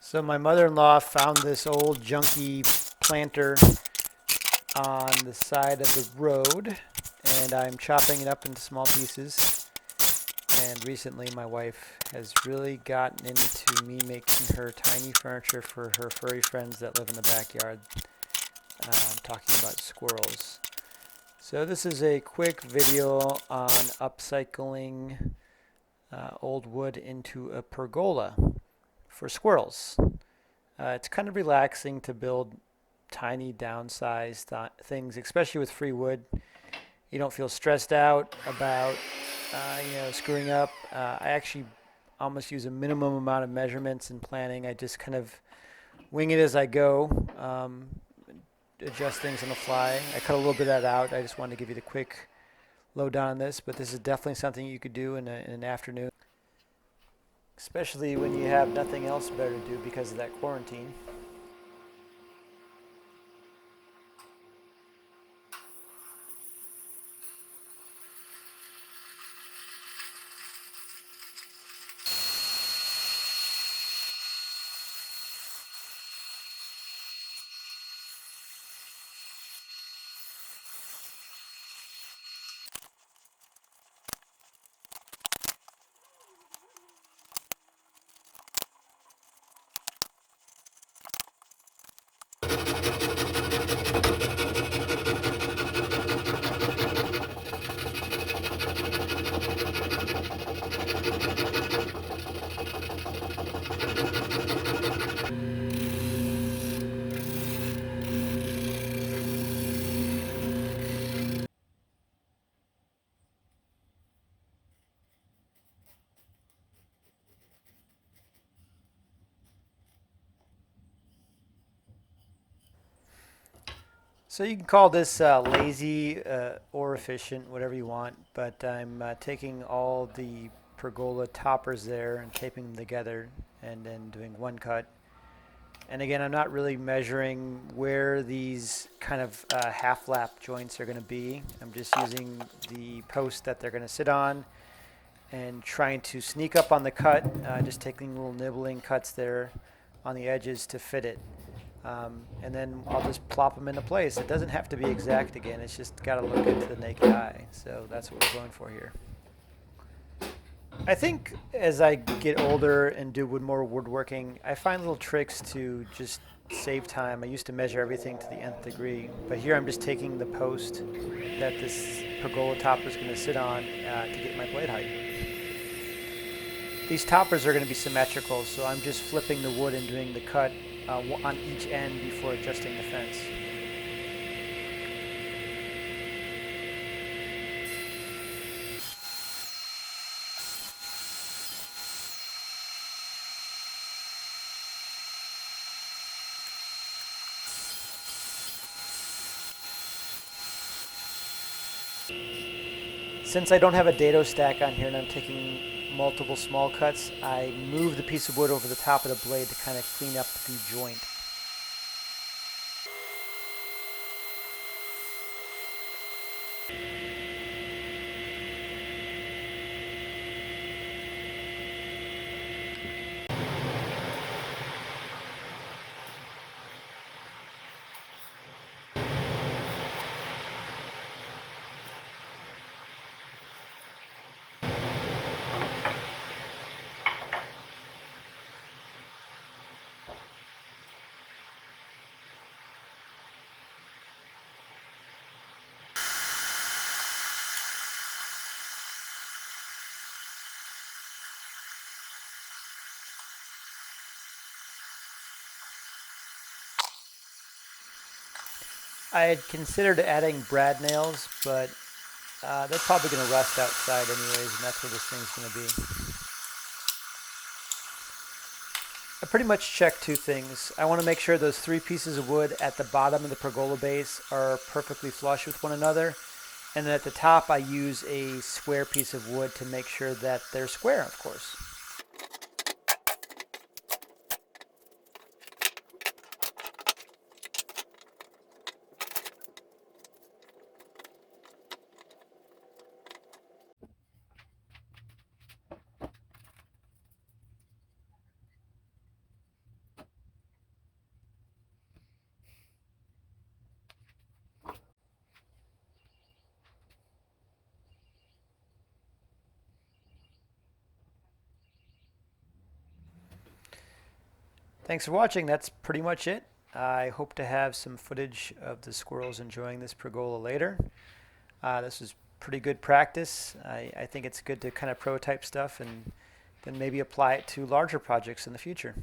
So my mother-in-law found this old junky planter on the side of the road, and I'm chopping it up into small pieces. And recently my wife has really gotten into me making her tiny furniture for her furry friends that live in the backyard. I'm talking about squirrels. So this is a quick video on upcycling old wood into a pergola for squirrels. It's kind of relaxing to build tiny downsized things, especially with free wood. You don't feel stressed out about screwing up. I actually almost use a minimum amount of measurements and planning. I just kind of wing it as I go, adjust things on the fly. I cut a little bit of that out. I just wanted to give you the quick lowdown on this, but this is definitely something you could do in an afternoon, especially when you have nothing else better to do because of that quarantine. So you can call this lazy or efficient, whatever you want, but I'm taking all the pergola toppers there and taping them together and then doing one cut. And again, I'm not really measuring where these kind of half lap joints are going to be. I'm just using the post that they're going to sit on and trying to sneak up on the cut, just taking little nibbling cuts there on the edges to fit it. And then I'll just plop them into place. It doesn't have to be exact again. It's just got to look into the naked eye. So that's what we're going for here. I think as I get older and do more woodworking, I find little tricks to just save time. I used to measure everything to the nth degree, but here I'm just taking the post that this pergola topper is going to sit on to get my blade height. These toppers are going to be symmetrical, so I'm just flipping the wood and doing the cut on each end before adjusting the fence. Since I don't have a dado stack on here and I'm taking multiple small cuts, I move the piece of wood over the top of the blade to kind of clean up the joint. I had considered adding brad nails, but they're probably going to rust outside anyways, and that's where this thing's going to be. I pretty much check two things. I want to make sure those three pieces of wood at the bottom of the pergola base are perfectly flush with one another. And then at the top, I use a square piece of wood to make sure that they're square, of course. Thanks for watching. That's pretty much it. I hope to have some footage of the squirrels enjoying this pergola later. This was pretty good practice. I think it's good to kind of prototype stuff and then maybe apply it to larger projects in the future.